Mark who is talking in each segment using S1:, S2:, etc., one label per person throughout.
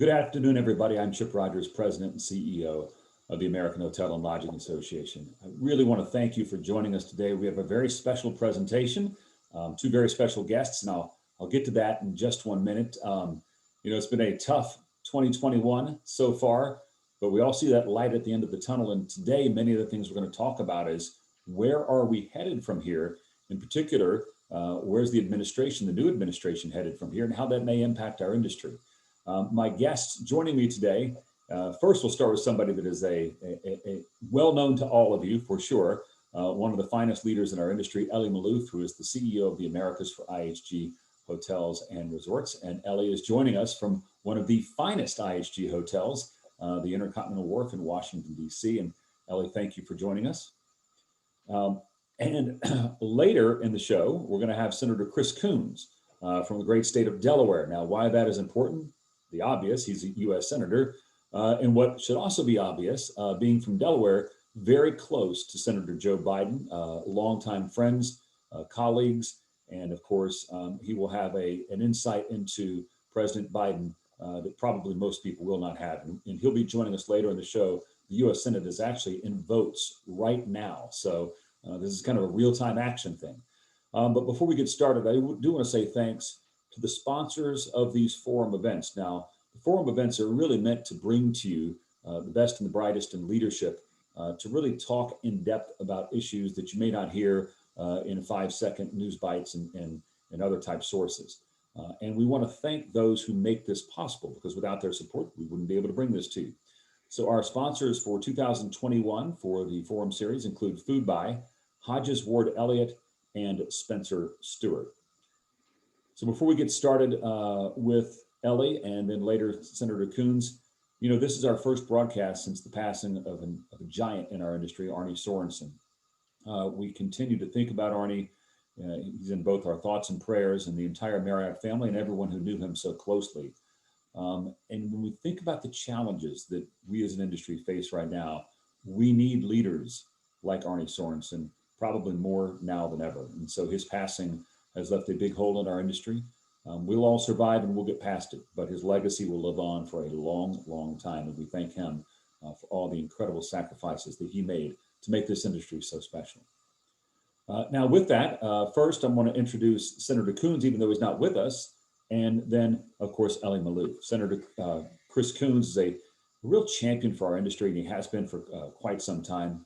S1: Good afternoon, everybody. I'm Chip Rogers, President and CEO of the American Hotel and Lodging Association. I really want to thank you for joining us today. We have a very special presentation, two very special guests, and I'll get to that in just 1 minute. It's been a tough 2021 so far, but we all see that light at the end of the tunnel. And today, many of the things we're going to talk about is where are we headed from here? In particular, where's the new administration headed from here, and how that may impact our industry. My guests joining me today, first we'll start with somebody that is a well-known to all of you for sure, one of the finest leaders in our industry, Elie Malouf, who is the CEO of the Americas for IHG Hotels and Resorts. And Elie is joining us from one of the finest IHG hotels, the Intercontinental Wharf in Washington, D.C. And Elie, thank you for joining us. And later in the show, we're going to have Senator Chris Coons from the great state of Delaware. Now, why that is important? The obvious, he's a U.S. Senator. And what should also be obvious, being from Delaware, very close to Senator Joe Biden, longtime friends, colleagues, and of course, he will have an insight into President Biden that probably most people will not have. And he'll be joining us later in the show. The U.S. Senate is actually in votes right now. So this is kind of a real-time action thing. But before we get started, I do want to say thanks to the sponsors of these forum events. Now, the forum events are really meant to bring to you the best and the brightest in leadership to really talk in depth about issues that you may not hear in 5-second news bites and other type sources. And we want to thank those who make this possible, because without their support, we wouldn't be able to bring this to you. So our sponsors for 2021 for the forum series include Food Buy, Hodges Ward Elliott, and Spencer Stewart. So before we get started with Elie and then later Senator Coons, this is our first broadcast since the passing of a giant in our industry, Ernie Sorensen. We continue to think about Ernie. He's in both our thoughts and prayers, and the entire Marriott family and everyone who knew him so closely. And when we think about the challenges that we as an industry face right now, we need leaders like Ernie Sorensen, probably more now than ever. And so his passing has left a big hole in our industry. We'll all survive and we'll get past it, but his legacy will live on for a long, long time. And we thank him for all the incredible sacrifices that he made to make this industry so special. Now with that, first I'm going to introduce Senator Coons, even though he's not with us. And then, of course, Elie Malouf. Senator Chris Coons is a real champion for our industry, and he has been for quite some time.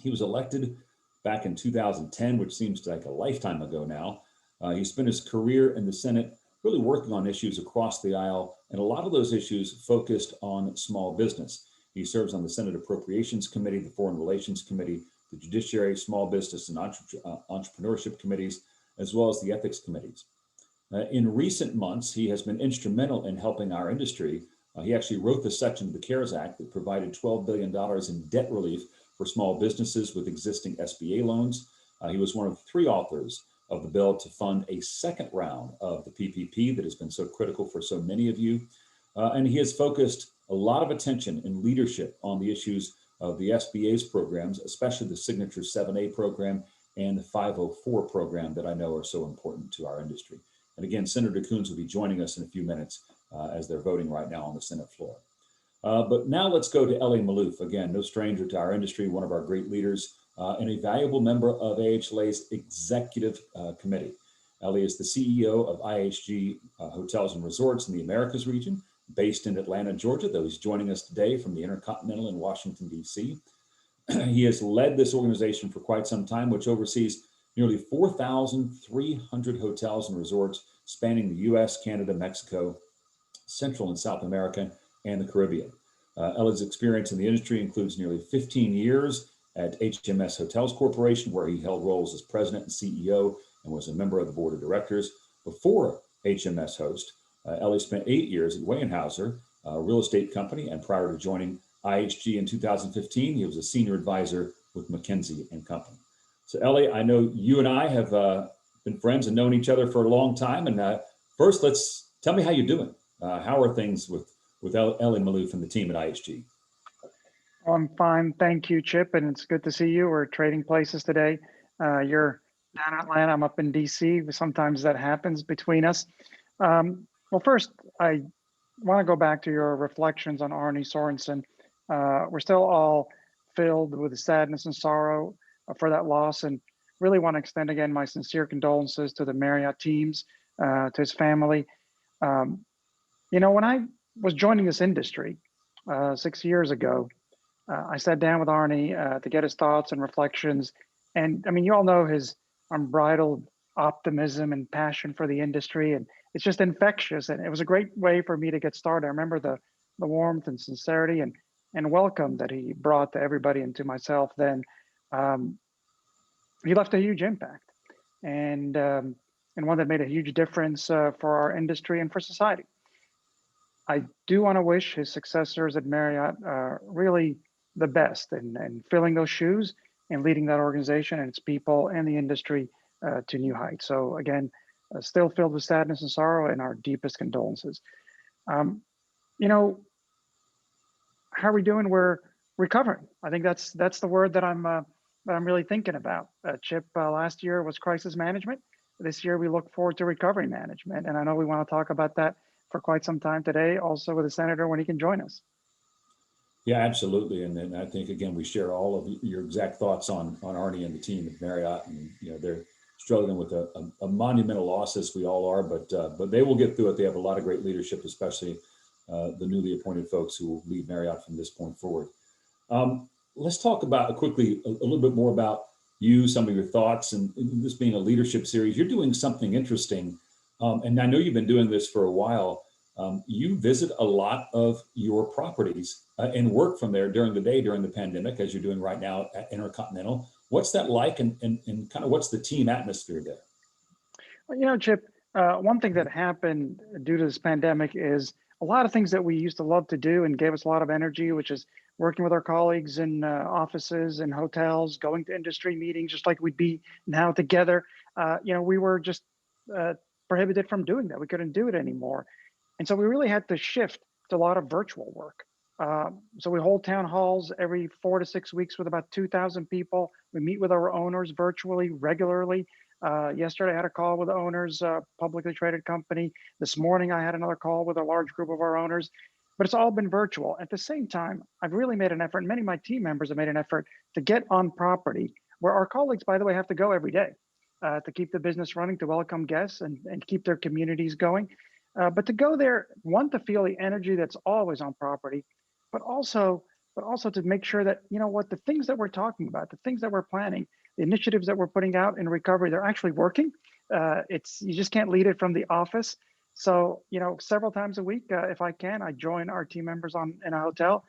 S1: He was elected back in 2010, which seems like a lifetime ago now. He spent his career in the Senate really working on issues across the aisle, and a lot of those issues focused on small business. He serves on the Senate Appropriations Committee, the Foreign Relations Committee, the Judiciary, Small Business and Entrepreneurship Committees, as well as the Ethics Committees. In recent months, he has been instrumental in helping our industry. He actually wrote the section of the CARES Act that provided $12 billion in debt relief for small businesses with existing SBA loans. He was one of 3 authors of the bill to fund a second round of the PPP that has been so critical for so many of you. And he has focused a lot of attention and leadership on the issues of the SBA's programs, especially the Signature 7A program and the 504 program that I know are so important to our industry. And again, Senator Coons will be joining us in a few minutes as they're voting right now on the Senate floor. But now let's go to Elie Malouf. Again, no stranger to our industry, one of our great leaders, and a valuable member of AHLA's executive committee. Elie is the CEO of IHG Hotels and Resorts in the Americas region, based in Atlanta, Georgia, though he's joining us today from the Intercontinental in Washington, D.C. He has led this organization for quite some time, which oversees nearly 4,300 hotels and resorts spanning the U.S., Canada, Mexico, Central and South America, and the Caribbean. Elie's experience in the industry includes nearly 15 years at HMS Hotels Corporation, where he held roles as president and CEO and was a member of the board of directors. Before HMS Host, Elie spent 8 years at Weyerhaeuser, a real estate company, and prior to joining IHG in 2015, he was a senior advisor with McKinsey & Company. So Elie, I know you and I have been friends and known each other for a long time. And first, tell me how you're doing. How are things with Elie Malouf and the team at IHG?
S2: I'm fine, thank you, Chip, and it's good to see you. We're trading places today. You're down in Atlanta, I'm up in DC. Sometimes that happens between us. Well, first, I want to go back to your reflections on Arnie Sorensen. We're still all filled with sadness and sorrow for that loss, and really want to extend again my sincere condolences to the Marriott teams, to his family. Um, when I was joining this industry 6 years ago, I sat down with Arnie to get his thoughts and reflections. And I mean, you all know his unbridled optimism and passion for the industry, and it's just infectious. And it was a great way for me to get started. I remember the warmth and sincerity and welcome that he brought to everybody and to myself. Then um, he left a huge impact, and one that made a huge difference for our industry and for society. I do want to wish his successors at Marriott really the best in filling those shoes and leading that organization and its people and the industry to new heights. So again, still filled with sadness and sorrow, and our deepest condolences. Um, you know, how are we doing? We're recovering. I think that's the word that I'm really thinking about. Chip, last year was crisis management. This year we look forward to recovery management, and I know we want to talk about that for quite some time today. Also with the senator when he can join us.
S1: Yeah, absolutely. And then I think again we share all of your exact thoughts on Arnie and the team at Marriott, and they're struggling with a monumental loss as we all are, but they will get through it. They have a lot of great leadership, especially the newly appointed folks who will lead Marriott from this point forward. Let's talk about quickly a little bit more about you, some of your thoughts, and this being a leadership series. You're doing something interesting, and I know you've been doing this for a while. You visit a lot of your properties and work from there during the day during the pandemic, as you're doing right now at Intercontinental. What's that like, and kind of what's the team atmosphere there?
S2: Well, Chip, one thing that happened due to this pandemic is a lot of things that we used to love to do and gave us a lot of energy, which is working with our colleagues in offices and hotels, going to industry meetings, just like we'd be now together. We were just uh, prohibited from doing that. We couldn't do it anymore. And so we really had to shift to a lot of virtual work. So we hold town halls every 4 to 6 weeks with about 2,000 people. We meet with our owners virtually regularly. Yesterday, I had a call with the owners, publicly traded company. This morning, I had another call with a large group of our owners, but it's all been virtual. At the same time, I've really made an effort, and many of my team members have made an effort to get on property where our colleagues, by the way, have to go every day to keep the business running, to welcome guests and keep their communities going. But to go there, one, to feel the energy that's always on property, but also, to make sure that, the things that we're talking about, the things that we're planning, the initiatives that we're putting out in recovery, they're actually working. It's You just can't lead it from the office. So, several times a week, if I can, I join our team members in a hotel.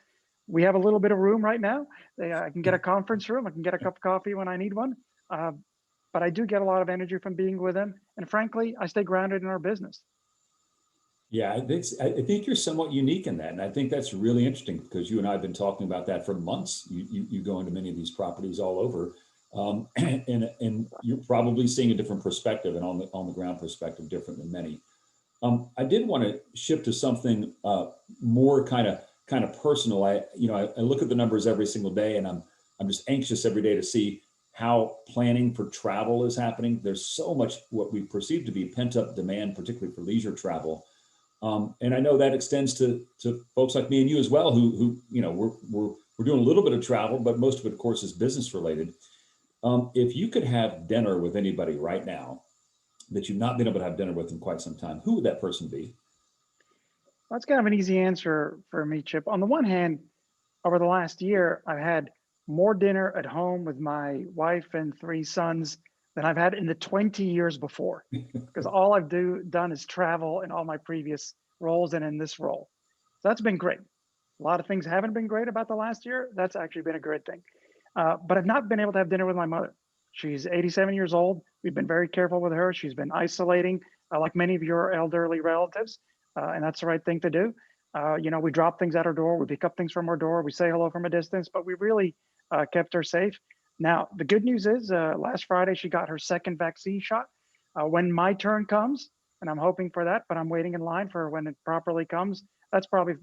S2: We have a little bit of room right now. I can get a conference room. I can get a cup of coffee when I need one. Uh, but I do get a lot of energy from being with them. And frankly, I stay grounded in our business.
S1: Yeah, I think you're somewhat unique in that, and I think that's really interesting because you and I have been talking about that for months. You go into many of these properties all over, and you're probably seeing a different perspective and on the ground perspective different than many. I did want to shift to something more kind of personal. I look at the numbers every single day, and I'm just anxious every day to see how planning for travel is happening. There's so much what we perceive to be pent up demand, particularly for leisure travel. And I know that extends to folks like me and you as well, who we're doing a little bit of travel, but most of it, of course, is business related. If you could have dinner with anybody right now that you've not been able to have dinner with in quite some time, who would that person be?
S2: That's kind of an easy answer for me, Chip. On the one hand, over the last year, I've had more dinner at home with my wife and three sons than I've had in the 20 years before, because all done is travel in all my previous roles and in this role. So that's been great. A lot of things haven't been great about the last year. That's actually been a great thing. But I've not been able to have dinner with my mother. She's 87 years old. We've been very careful with her. She's been isolating, like many of your elderly relatives, and that's the right thing to do. We drop things at her door, we pick up things from her door, we say hello from a distance, but we really kept her safe. Now, the good news is last Friday, she got her second vaccine shot. When my turn comes, and I'm hoping for that, but I'm waiting in line for when it properly comes, definitely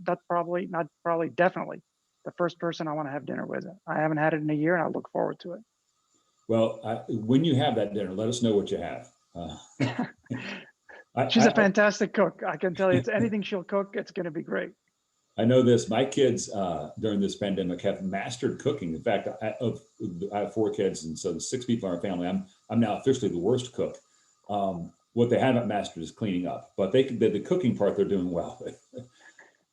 S2: the first person I want to have dinner with. I haven't had it in a year, and I look forward to it.
S1: Well, when you have that dinner, let us know what you have.
S2: She's a
S1: I,
S2: fantastic cook. I can tell you, it's anything she'll cook, it's going to be great.
S1: I know this. My kids during this pandemic have mastered cooking. In fact, I have 4 kids, and so the 6 people in our family. I'm now officially the worst cook. What they haven't mastered is cleaning up, but the cooking part they're doing well.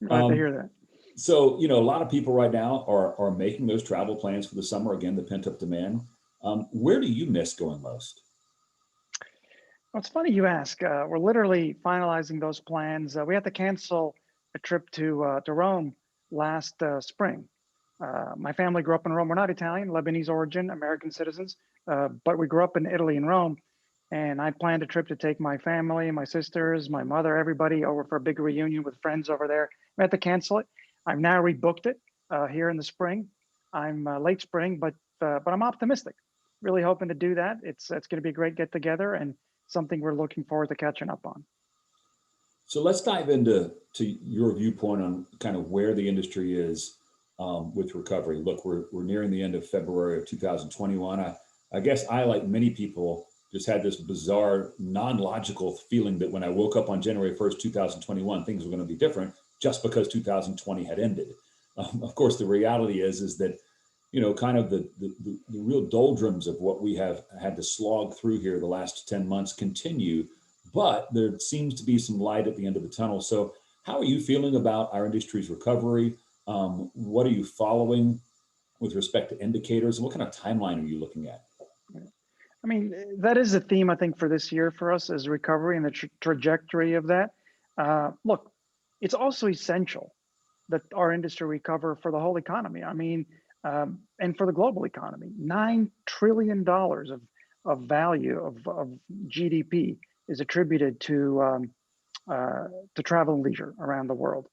S2: I'm glad to
S1: um,
S2: hear that.
S1: so a lot of people right now are making those travel plans for the summer. Again, the pent up demand. Where do you miss going most?
S2: Well, it's funny you ask. We're literally finalizing those plans. We had to cancel a trip to Rome last spring. My family grew up in Rome. We're not Italian, Lebanese origin, American citizens, but we grew up in Italy and Rome. And I planned a trip to take my family, my sisters, my mother, everybody over for a big reunion with friends over there. We had to cancel it. I've now rebooked it here in the spring. I'm late spring, but I'm optimistic. Really hoping to do that. It's going to be a great get together and something we're looking forward to catching up on.
S1: So let's dive into your viewpoint on kind of where the industry is with recovery. Look, we're nearing the end of February of 2021. I guess I, like many people, just had this bizarre, non-logical feeling that when I woke up on January 1st, 2021, things were going to be different just because 2020 had ended. Of course, the reality is that kind of the real doldrums of what we have had to slog through here the last 10 months continue, but there seems to be some light at the end of the tunnel. So how are you feeling about our industry's recovery? What are you following with respect to indicators? And what kind of timeline are you looking at?
S2: I mean, that is a theme, I think, for this year for us is recovery and the trajectory of that. Look, it's also essential that our industry recover for the whole economy. I mean, and for the global economy, $9 trillion of value of GDP is attributed to travel and leisure around the world,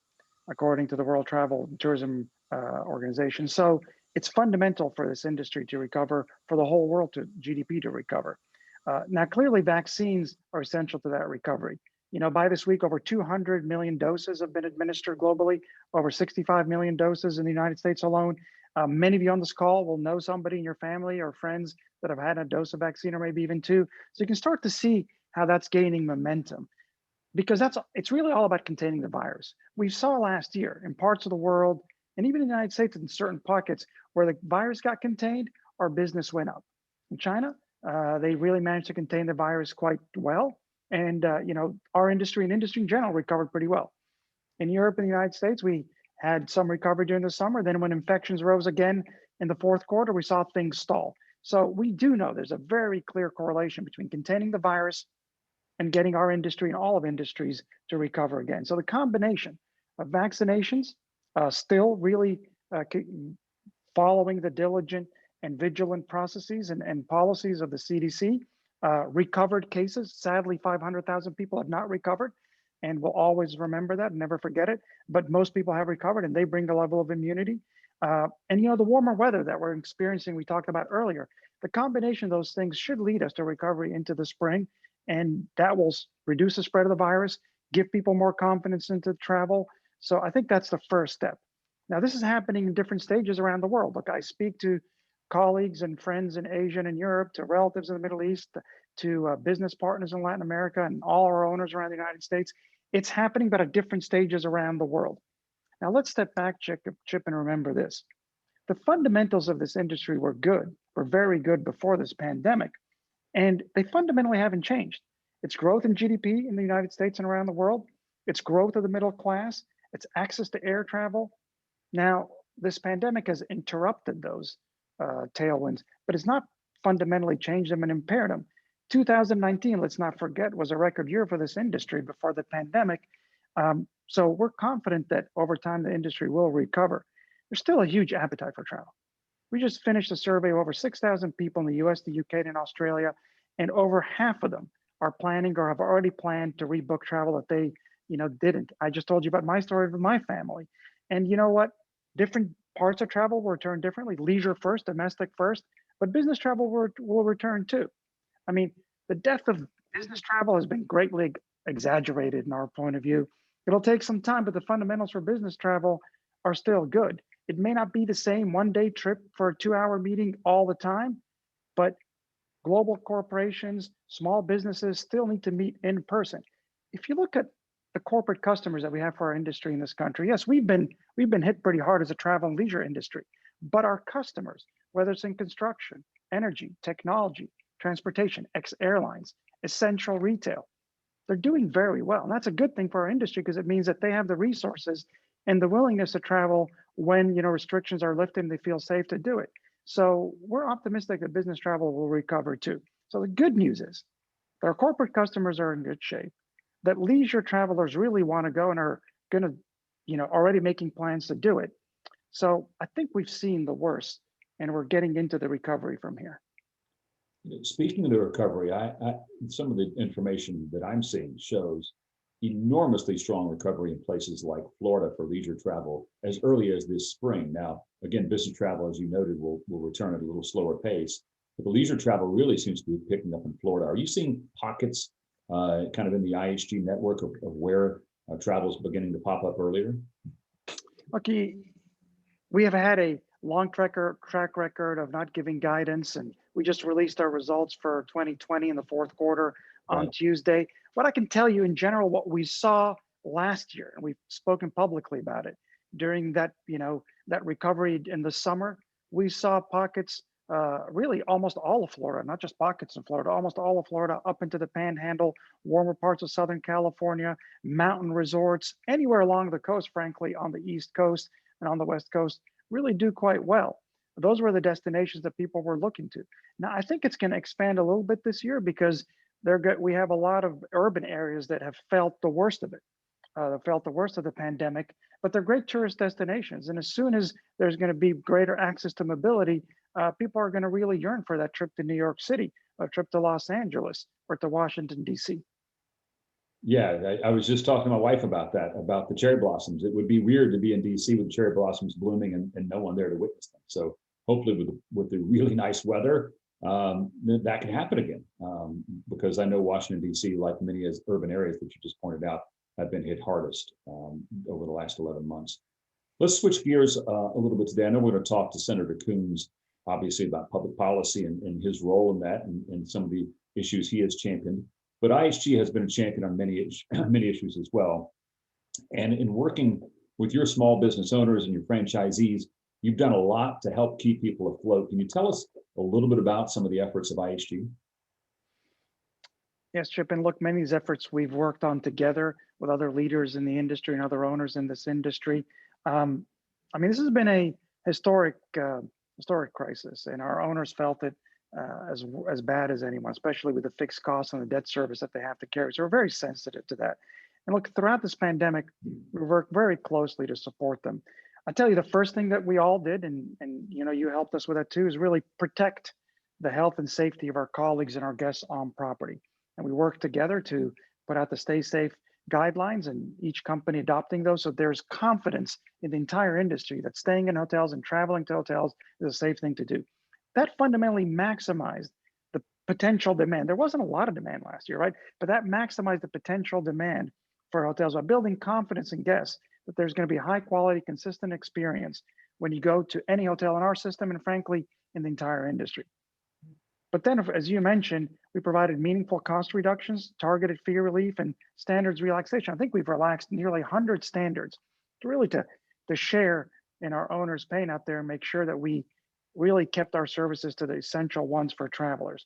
S2: according to the World Travel and Tourism Organization. So it's fundamental for this industry to recover, for the whole world to GDP to recover. Now, clearly, vaccines are essential to that recovery. By this week, over 200 million doses have been administered globally, over 65 million doses in the United States alone. Many of you on this call will know somebody in your family or friends that have had a dose of vaccine or maybe even two. So you can start to see how that's gaining momentum because it's really all about containing the virus. We saw last year in parts of the world and even in the United States in certain pockets where the virus got contained, our business went up. In China, they really managed to contain the virus quite well. And our industry and industry in general recovered pretty well. In Europe and the United States, we had some recovery during the summer. Then when infections rose again in the fourth quarter, we saw things stall. So we do know there's a very clear correlation between containing the virus and getting our industry and all of industries to recover again. So the combination of vaccinations, still really following the diligent and vigilant processes and policies of the CDC, recovered cases, sadly, 500,000 people have not recovered. And we'll always remember that and never forget it. But most people have recovered and they bring a level of immunity. And the warmer weather that we're experiencing, we talked about earlier, the combination of those things should lead us to recovery into the spring. And that will reduce the spread of the virus, give people more confidence into travel. So I think that's the first step. Now, this is happening in different stages around the world. Look, I speak to colleagues and friends in Asia and in Europe, to relatives in the Middle East, to business partners in Latin America, and all our owners around the United States. It's happening, but at different stages around the world. Now, let's step back, Chip, and remember this. The fundamentals of this industry were good, were very good before this pandemic, and they fundamentally haven't changed. It's growth in GDP in the United States and around the world. It's growth of the middle class. It's access to air travel. Now, this pandemic has interrupted those tailwinds, but it's not fundamentally changed them and impaired them. 2019, let's not forget, was a record year for this industry before the pandemic. So we're confident that over time, the industry will recover. There's still a huge appetite for travel. We just finished a survey of over 6,000 people in the US, the UK, and Australia, and over half of them are planning or have already planned to rebook travel that they, didn't. I just told you about my story with my family. And you know what? Different parts of travel will return differently. Leisure first, domestic first, but business travel will return too. I mean, the death of business travel has been greatly exaggerated in our point of view. It'll take some time, but the fundamentals for business travel are still good. It may not be the same one-day trip for a 2-hour meeting all the time, but global corporations, small businesses still need to meet in person. if you look at the corporate customers that we have for our industry in this country, yes, we've been hit pretty hard as a travel and leisure industry. But our customers, whether it's in construction, energy, technology, transportation, ex-airlines, essential retail, they're doing very well. And that's a good thing for our industry because it means that they have the resources and the willingness to travel when restrictions are lifted and they feel safe to do it. So we're optimistic that business travel will recover too. So the good news is that our corporate customers are in good shape, that leisure travelers really want to go and are going to, already making plans to do it. So I think we've seen the worst and we're getting into the recovery from here.
S1: Speaking of the recovery, some of the information that I'm seeing shows enormously strong recovery in places like Florida for leisure travel as early as this spring. Now, again, business travel, as you noted, will return at a little slower pace, but the leisure travel really seems to be picking up in Florida. Are you seeing pockets kind of in the IHG network of where travel is beginning to pop up earlier?
S2: Okay, we have had a long track record of not giving guidance, and we just released our results for 2020 in the fourth quarter on
S1: Right.
S2: Tuesday. What I can tell you in general, what we saw last year, and we've spoken publicly about it during that recovery in the summer, we saw pockets, really almost all of Florida, not just pockets in Florida, almost all of Florida up into the Panhandle, warmer parts of Southern California, mountain resorts, anywhere along the coast, frankly, on the East Coast and on the West Coast really do quite well. Those were the destinations that people were looking to. Now, I think it's going to expand a little bit this year because we have a lot of urban areas that have felt the worst of it, felt the worst of the pandemic, but they're great tourist destinations. And as soon as there's going to be greater access to mobility, people are going to really yearn for that trip to New York City, a trip to Los Angeles, or to Washington, D.C.
S1: Yeah, I was just talking to my wife about that, about the cherry blossoms. It would be weird to be in DC with cherry blossoms blooming and no one there to witness them. So hopefully with the really nice weather, that can happen again. Because I know Washington, DC, like many as urban areas that you just pointed out, have been hit hardest over the last 11 months. Let's switch gears a little bit today. I know we're going to talk to Senator Coons, obviously, about public policy and his role in that and some of the issues he has championed. But IHG has been a champion on many issues as well. And in working with your small business owners and your franchisees, you've done a lot to help keep people afloat. Can you tell us a little bit about some of the efforts of IHG?
S2: Yes, Chip, and look, many of these efforts we've worked on together with other leaders in the industry and other owners in this industry. This has been a historic crisis, and our owners felt it as bad as anyone, especially with the fixed costs and the debt service that they have to carry. So we're very sensitive to that. And look, throughout this pandemic, we worked very closely to support them. I tell you, the first thing that we all did, and you helped us with that too, is really protect the health and safety of our colleagues and our guests on property. And we worked together to put out the Stay Safe guidelines and each company adopting those. So there's confidence in the entire industry that staying in hotels and traveling to hotels is a safe thing to do. That fundamentally maximized the potential demand. There wasn't a lot of demand last year, right? But that maximized the potential demand for hotels by building confidence in guests that there's going to be a high quality, consistent experience when you go to any hotel in our system and frankly, in the entire industry. But then, as you mentioned, we provided meaningful cost reductions, targeted fee relief, and standards relaxation. I think we've relaxed nearly 100 standards to share in our owners' pain out there and make sure that we really kept our services to the essential ones for travelers.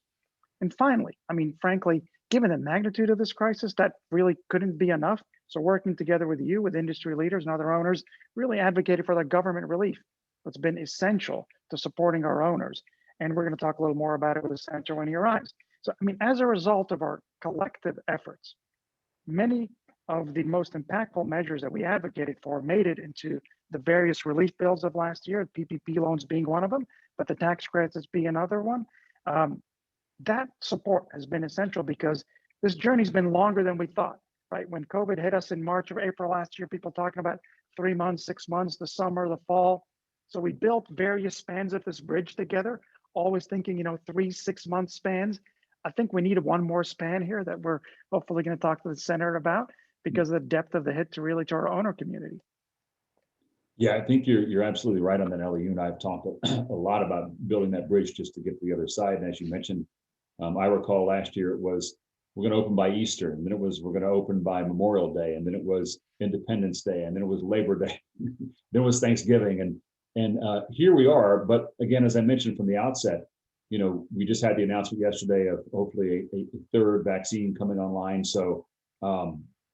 S2: And finally, frankly, given the magnitude of this crisis, that really couldn't be enough. So working together with you, with industry leaders and other owners, really advocated for the government relief that's been essential to supporting our owners. And we're going to talk a little more about it with the senator when he arrives. So, as a result of our collective efforts, many of the most impactful measures that we advocated for made it into the various relief bills of last year, PPP loans being one of them, but the tax credits being another one. That support has been essential because this journey's been longer than we thought, right? When COVID hit us in March or April last year, people talking about 3 months, 6 months, the summer, the fall. So we built various spans of this bridge together, always thinking, 3-6 month spans. I think we needed one more span here that we're hopefully going to talk to the senator about because of the depth of the hit to our owner community.
S1: Yeah, I think you're absolutely right on that, Elie. You and I have talked a lot about building that bridge just to get to the other side. And as you mentioned, I recall last year it was we're going to open by Easter, and then it was we're going to open by Memorial Day, and then it was Independence Day, and then it was Labor Day, then it was Thanksgiving, and here we are. But again, as I mentioned from the outset, we just had the announcement yesterday of hopefully a third vaccine coming online. So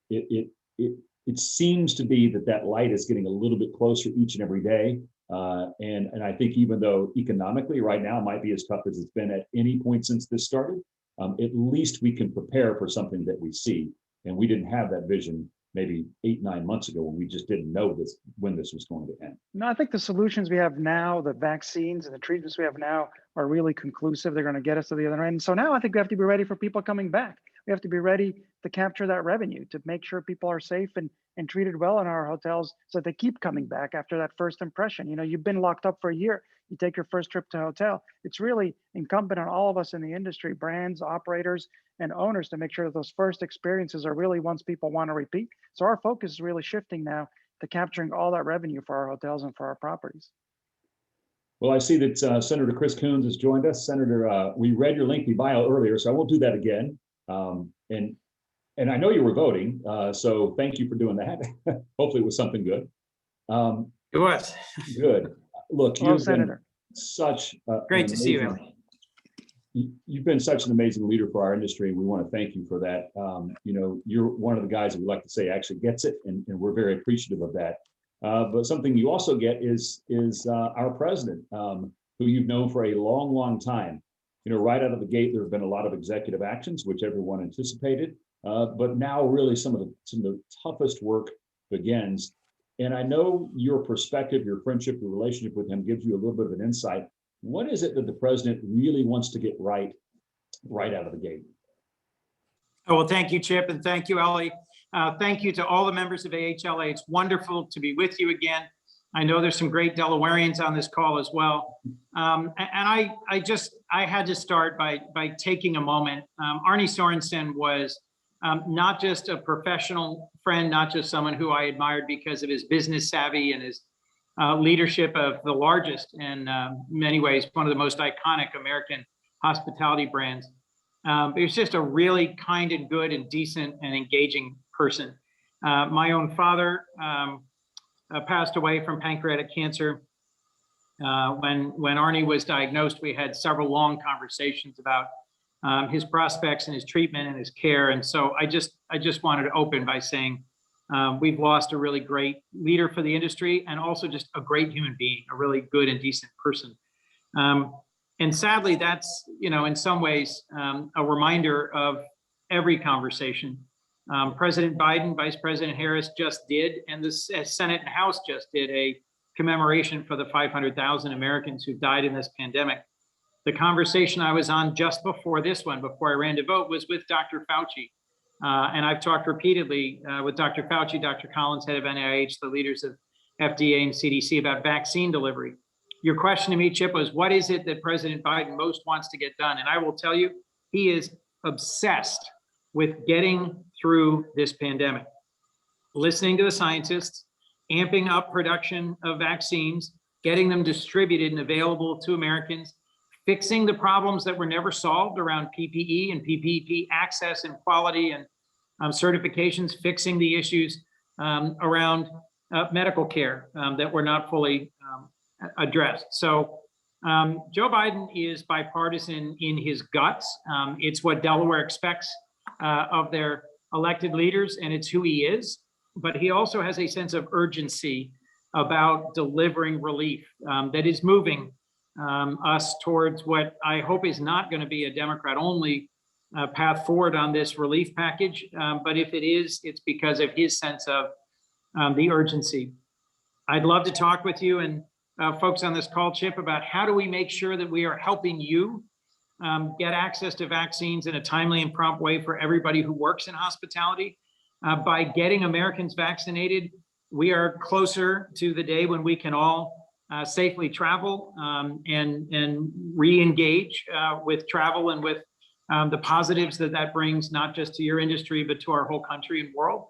S1: it seems to be that light is getting a little bit closer each and every day. And I think even though economically right now might be as tough as it's been at any point since this started, at least we can prepare for something that we see. And we didn't have that vision maybe 8-9 months ago when we just didn't know when this was going to end.
S2: No, I think the solutions we have now, the vaccines and the treatments we have now are really conclusive. They're going to get us to the other end. So now I think we have to be ready for people coming back. We have to be ready to capture that revenue, to make sure people are safe and treated well in our hotels so that they keep coming back after that first impression. You've been locked up for a year. You take your first trip to a hotel. It's really incumbent on all of us in the industry, brands, operators, and owners, to make sure that those first experiences are really ones people want to repeat. So our focus is really shifting now to capturing all that revenue for our hotels and for our properties.
S1: Well, I see that Senator Chris Coons has joined us. Senator, we read your lengthy bio earlier, so I won't do that again. And I know you were voting, so thank you for doing that. Hopefully it was something good.
S3: It was.
S1: Good. Look,
S2: Hello,
S1: you've
S2: Senator.
S1: been such
S3: Great to see you, Elie.
S1: You've been such an amazing leader for our industry, and we want to thank you for that. You're one of the guys that we like to say actually gets it, and we're very appreciative of that. But something you also get is our president, who you've known for a long, long time. Right out of the gate, there have been a lot of executive actions, which everyone anticipated. But now really some of the toughest work begins. And I know your perspective, your friendship, your relationship with him gives you a little bit of an insight. What is it that the president really wants to get right out of the gate?
S3: Oh, well, thank you, Chip, and thank you, Elie. Thank you to all the members of AHLA. It's wonderful to be with you again. I know there's some great Delawareans on this call as well. And I had to start by taking a moment. Ernie Sorensen was not just a professional friend, not just someone who I admired because of his business savvy and his leadership of the largest, in many ways, one of the most iconic American hospitality brands. He was just a really kind and good and decent and engaging person. My own father passed away from pancreatic cancer. When Ernie was diagnosed, we had several long conversations about his prospects and his treatment and his care. And so I just wanted to open by saying we've lost a really great leader for the industry, and also just a great human being, a really good and decent person. And sadly, that's, in some ways, a reminder of every conversation. President Biden, Vice President Harris just did, and the Senate and House just did, a commemoration for the 500,000 Americans who died in this pandemic. The conversation I was on just before this one, before I ran to vote, was with Dr. Fauci. And I've talked repeatedly with Dr. Fauci, Dr. Collins, head of NIH, the leaders of FDA and CDC, about vaccine delivery. Your question to me, Chip, was what is it that President Biden most wants to get done? And I will tell you, he is obsessed with getting through this pandemic, listening to the scientists, amping up production of vaccines, getting them distributed and available to Americans, fixing the problems that were never solved around PPE and PPP access and quality and certifications, fixing the issues around medical care that were not fully addressed. So Joe Biden is bipartisan in his guts. It's what Delaware expects of their elected leaders, and it's who he is. But he also has a sense of urgency about delivering relief that is moving us towards what I hope is not going to be a Democrat-only path forward on this relief package. But if it is, it's because of his sense of the urgency. I'd love to talk with you and folks on this call, Chip, about how do we make sure that we are helping you get access to vaccines in a timely and prompt way for everybody who works in hospitality. By getting Americans vaccinated, we are closer to the day when we can all safely travel and re-engage with travel and with the positives that brings, not just to your industry, but to our whole country and world.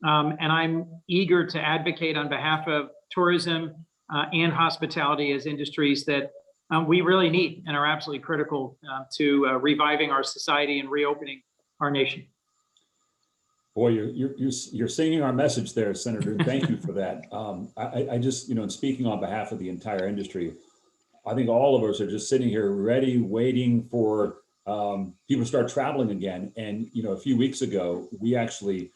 S3: And I'm eager to advocate on behalf of tourism and hospitality as industries that we really need and are absolutely critical to reviving our society and reopening our nation.
S1: Boy, you're singing our message there, Senator. Thank you for that. I just, in speaking on behalf of the entire industry, I think all of us are just sitting here ready, waiting for people to start traveling again. And, a few weeks ago, we actually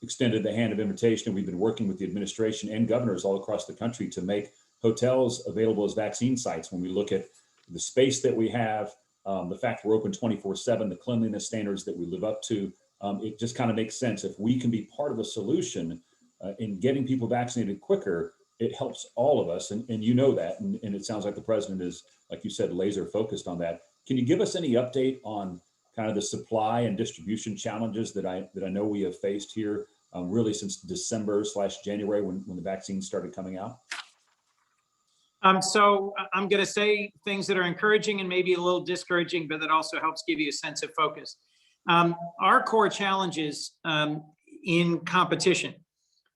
S1: extended the hand of invitation. And we've been working with the administration and governors all across the country to make hotels available as vaccine sites. When we look at the space that we have, the fact we're open 24/7, the cleanliness standards that we live up to, it just kind of makes sense. If we can be part of a solution in getting people vaccinated quicker, it helps all of us. And you know that. And it sounds like the president is, like you said, laser focused on that. Can you give us any update on kind of the supply and distribution challenges that I know we have faced here really since December/January when the vaccines started coming out?
S3: So I'm going to say things that are encouraging and maybe a little discouraging, but that also helps give you a sense of focus. Our core challenges in competition,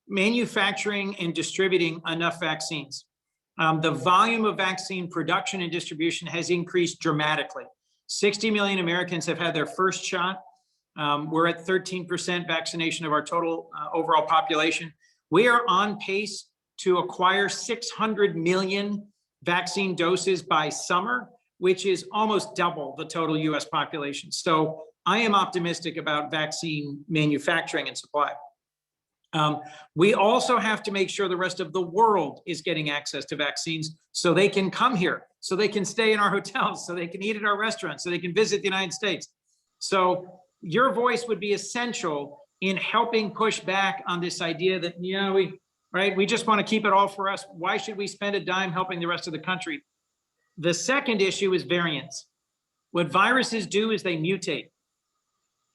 S3: manufacturing and distributing enough vaccines. The volume of vaccine production and distribution has increased dramatically. 60 million Americans have had their first shot. We're at 13% vaccination of our total overall population. We are on pace to acquire 600 million vaccine doses by summer, which is almost double the total US population. So I am optimistic about vaccine manufacturing and supply. We also have to make sure the rest of the world is getting access to vaccines so they can come here, so they can stay in our hotels, so they can eat at our restaurants, so they can visit the United States. So your voice would be essential in helping push back on this idea that, we just want to keep it all for us. Why should we spend a dime helping the rest of the country? The second issue is variants. What viruses do is they mutate.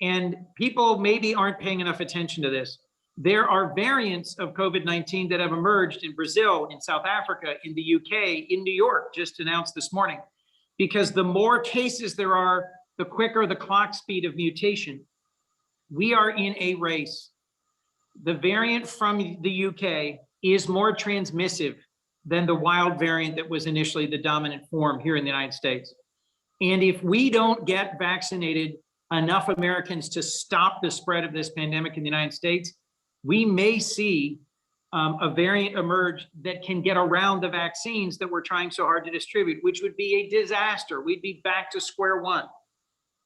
S3: And people maybe aren't paying enough attention to this. There are variants of COVID-19 that have emerged in Brazil, in South Africa, in the UK, in New York, just announced this morning. Because the more cases there are, the quicker the clock speed of mutation. We are in a race. The variant from the UK is more transmissive than the wild variant that was initially the dominant form here in the United States. And if we don't get vaccinated enough Americans to stop the spread of this pandemic in the United States, we may see a variant emerge that can get around the vaccines that we're trying so hard to distribute, which would be a disaster. We'd be back to square one.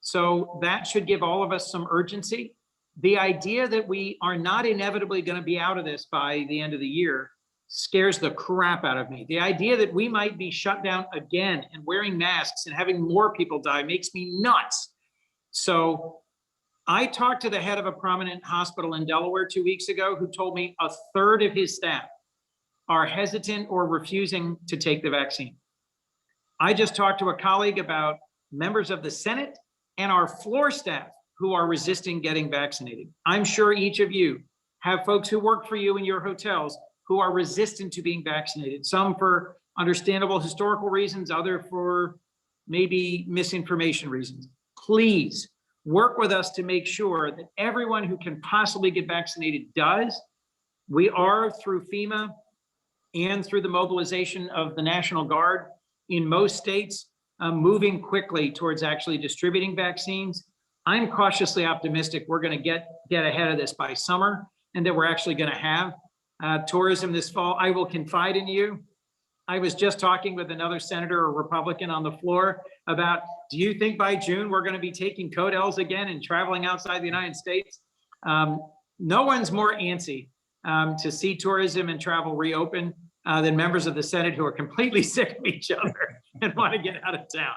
S3: So that should give all of us some urgency. The idea that we are not inevitably going to be out of this by the end of the year scares the crap out of me. The idea that we might be shut down again and wearing masks and having more people die makes me nuts. So I talked to the head of a prominent hospital in Delaware 2 weeks ago who told me a third of his staff are hesitant or refusing to take the vaccine. I just talked to a colleague about members of the Senate and our floor staff who are resisting getting vaccinated. I'm sure each of you have folks who work for you in your hotels who are resistant to being vaccinated, some for understandable historical reasons, other for maybe misinformation reasons. Please work with us to make sure that everyone who can possibly get vaccinated does. We are, through FEMA and through the mobilization of the National Guard in most states, moving quickly towards actually distributing vaccines. I'm cautiously optimistic we're going to get ahead of this by summer and that we're actually going to have tourism this fall. I will confide in you. I was just talking with another senator or Republican on the floor about, do you think by June we're going to be taking codels again and traveling outside the United States? No one's more antsy to see tourism and travel reopen than members of the Senate who are completely sick of each other and want to get out of town.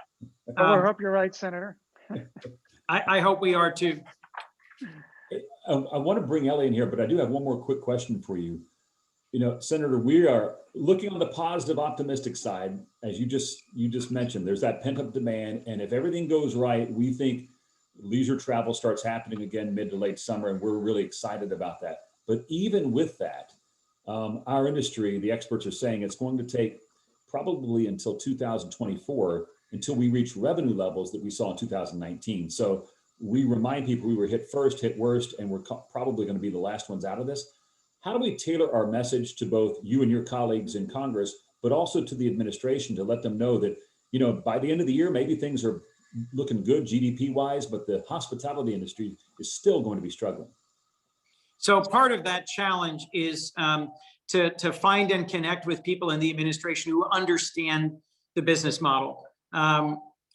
S2: I hope you're right, Senator.
S3: I hope we are too.
S1: I want to bring Elie in here, but I do have one more quick question for you. Senator, we are looking on the positive, optimistic side, as you just mentioned. There's that pent-up demand, and if everything goes right, we think leisure travel starts happening again mid to late summer, and we're really excited about that. But even with that, our industry, the experts are saying it's going to take probably until 2024 until we reach revenue levels that we saw in 2019. So we remind people we were hit first, hit worst, and we're probably going to be the last ones out of this. How do we tailor our message to both you and your colleagues in Congress, but also to the administration to let them know that, by the end of the year, maybe things are looking good GDP wise, but the hospitality industry is still going to be struggling.
S3: So part of that challenge is to find and connect with people in the administration who understand the business model.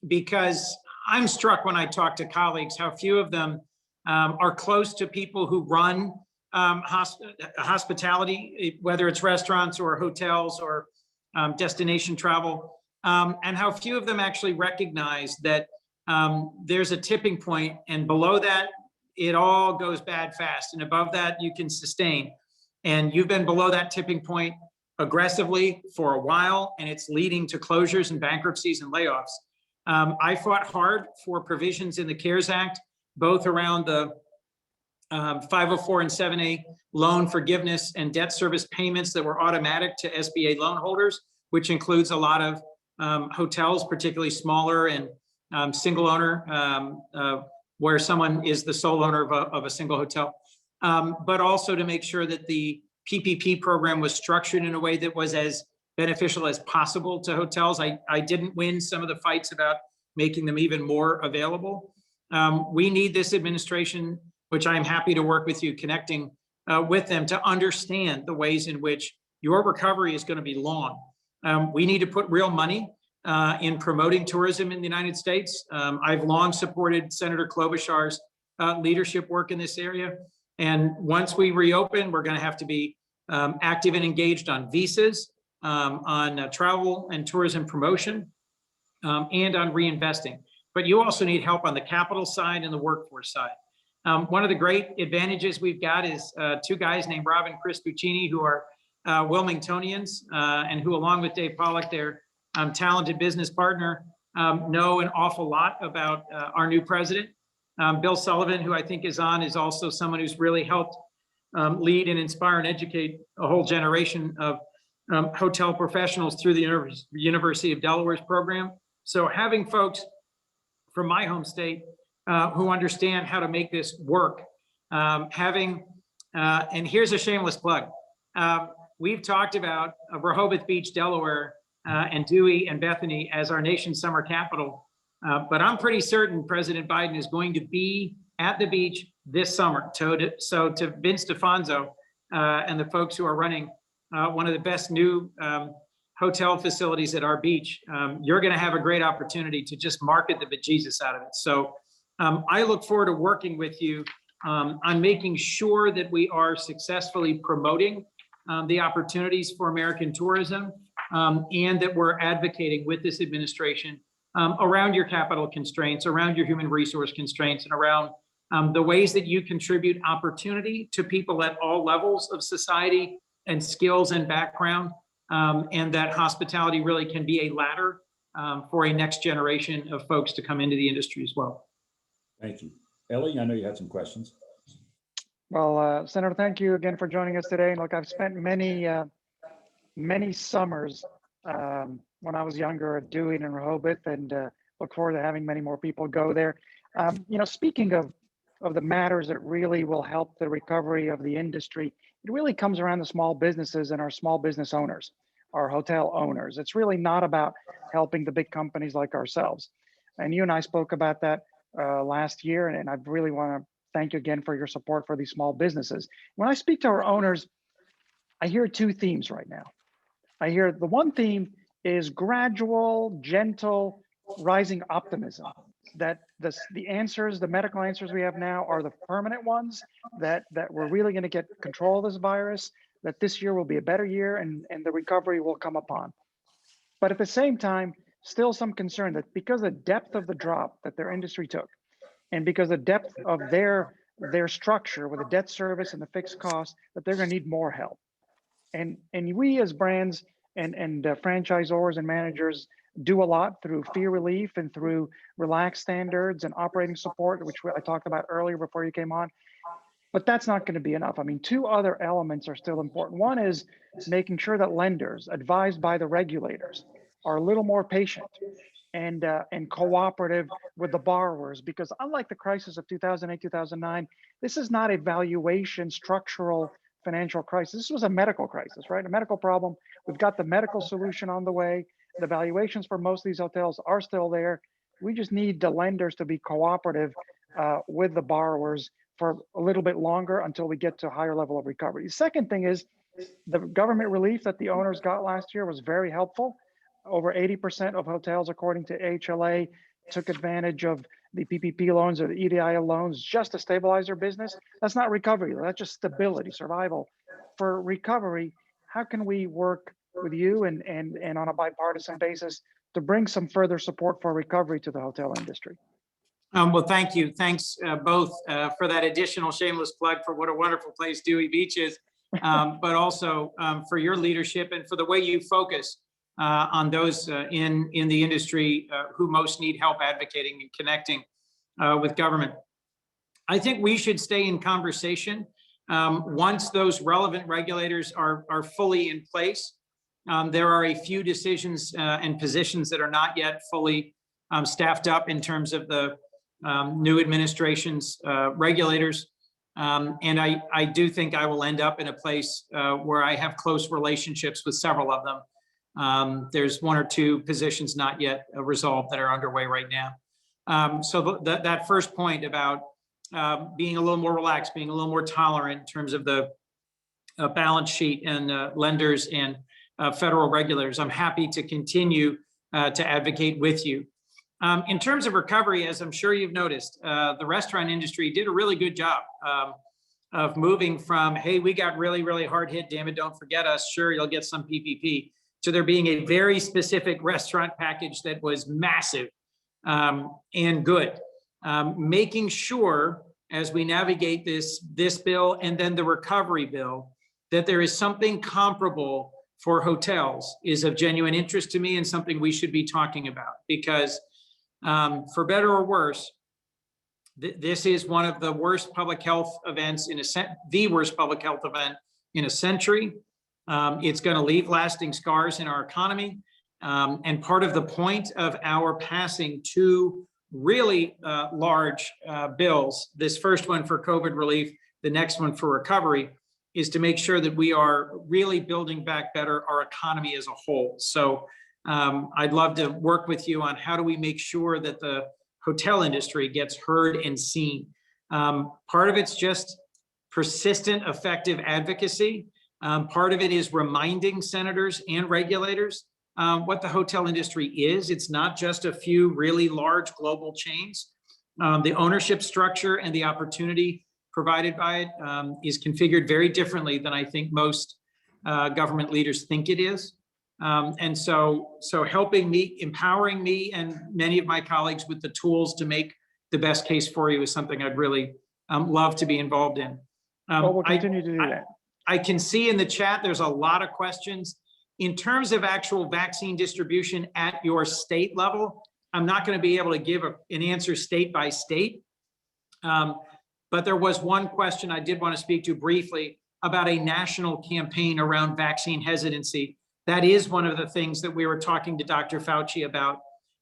S3: Because I'm struck when I talk to colleagues how few of them are close to people who run hospitality, whether it's restaurants or hotels or destination travel, and how few of them actually recognize that there's a tipping point, and below that, it all goes bad fast, and above that, you can sustain. And you've been below that tipping point aggressively for a while, and it's leading to closures and bankruptcies and layoffs. I fought hard for provisions in the CARES Act, both around the 504 and 7A loan forgiveness and debt service payments that were automatic to SBA loan holders, which includes a lot of hotels, particularly smaller and single owner, where someone is the sole owner of a single hotel. But also to make sure that the PPP program was structured in a way that was as beneficial as possible to hotels. I didn't win some of the fights about making them even more available. We need this administration, which I'm happy to work with you, connecting with them to understand the ways in which your recovery is going to be long. We need to put real money in promoting tourism in the United States. I've long supported Senator Klobuchar's leadership work in this area. And once we reopen, we're going to have to be active and engaged on visas, on travel and tourism promotion, and on reinvesting. But you also need help on the capital side and the workforce side. One of the great advantages we've got is two guys named Rob and Chris Buccini, who are Wilmingtonians, and who, along with Dave Pollack, their talented business partner, know an awful lot about our new president. Bill Sullivan, who I think is on, is also someone who's really helped lead and inspire and educate a whole generation of hotel professionals through the University of Delaware's program. So having folks from my home state who understand how to make this work, and here's a shameless plug. We've talked about Rehoboth Beach, Delaware, and Dewey and Bethany as our nation's summer capital. But I'm pretty certain President Biden is going to be at the beach this summer. So to Vince DeFonso and the folks who are running one of the best new hotel facilities at our beach, you're going to have a great opportunity to just market the bejesus out of it. So I look forward to working with you on making sure that we are successfully promoting the opportunities for American tourism, and that we're advocating with this administration around your capital constraints, around your human resource constraints, and around the ways that you contribute opportunity to people at all levels of society and skills and background, and that hospitality really can be a ladder for a next generation of folks to come into the industry as well.
S1: Thank you. Elie, I know you had some questions.
S2: Well, Senator, thank you again for joining us today. And look, I've spent many summers when I was younger at Dewey and Rehoboth, and look forward to having many more people go there. Speaking of the matters that really will help the recovery of the industry, it really comes around the small businesses and our small business owners, our hotel owners. It's really not about helping the big companies like ourselves. And you and I spoke about that last year, and I really want to thank you again for your support for these small businesses. When I speak to our owners, I hear two themes right now. I hear the one theme is gradual, gentle, rising optimism that the answers, the medical answers we have now are the permanent ones, that we're really going to get control of this virus, that this year will be a better year and the recovery will come upon. But at the same time, still some concern that because the depth of the drop that their industry took, and because the depth of their structure with the debt service and the fixed costs, that they're going to need more help. And we as brands and franchisors and managers do a lot through fee relief and through relaxed standards and operating support, which I talked about earlier before you came on. But that's not going to be enough. I mean, two other elements are still important. One is making sure that lenders, advised by the regulators, are a little more patient and cooperative with the borrowers, because unlike the crisis of 2008, 2009, this is not a valuation structural financial crisis. This was a medical crisis, right? A medical problem. We've got the medical solution on the way. The valuations for most of these hotels are still there. We just need the lenders to be cooperative with the borrowers for a little bit longer until we get to a higher level of recovery. The second thing is the government relief that the owners got last year was very helpful. Over 80% of hotels, according to AHLA, took advantage of the PPP loans or the EDIL loans just to stabilize their business. That's not recovery, that's just stability, survival. For recovery, how can we work with you and on a bipartisan basis to bring some further support for recovery to the hotel industry?
S3: Well, thank you. Thanks both for that additional shameless plug for what a wonderful place Dewey Beach is, but also for your leadership and for the way you focus on those in the industry who most need help advocating and connecting with government. I think we should stay in conversation once those relevant regulators are fully in place. There are a few decisions and positions that are not yet fully staffed up in terms of the new administration's regulators. And I do think I will end up in a place where I have close relationships with several of them. There's one or two positions not yet resolved that are underway right now. So that first point about being a little more relaxed, being a little more tolerant in terms of the balance sheet and lenders and federal regulators, I'm happy to continue to advocate with you. In terms of recovery, as I'm sure you've noticed, the restaurant industry did a really good job of moving from, hey, we got really, really hard hit, damn it, don't forget us, sure, you'll get some PPP, to there being a very specific restaurant package that was massive and good. Making sure as we navigate this bill and then the recovery bill, that there is something comparable for hotels is of genuine interest to me and something we should be talking about, because for better or worse, this is one of the worst public health events the worst public health event in a century. It's going to leave lasting scars in our economy. And part of the point of our passing two really large bills, this first one for COVID relief, the next one for recovery, is to make sure that we are really building back better our economy as a whole. So I'd love to work with you on how do we make sure that the hotel industry gets heard and seen. Part of it's just persistent, effective advocacy. Part of it is reminding senators and regulators what the hotel industry is. It's not just a few really large global chains. The ownership structure and the opportunity provided by it is configured very differently than I think most government leaders think it is. And so helping me, empowering me and many of my colleagues with the tools to make the best case for you is something I'd really love to be involved in.
S2: Well, we'll continue to do that.
S3: I can see in the chat, there's a lot of questions. In terms of actual vaccine distribution at your state level, I'm not going to be able to give an answer state by state. But there was one question I did want to speak to briefly about a national campaign around vaccine hesitancy. That is one of the things that we were talking to Dr. Fauci about.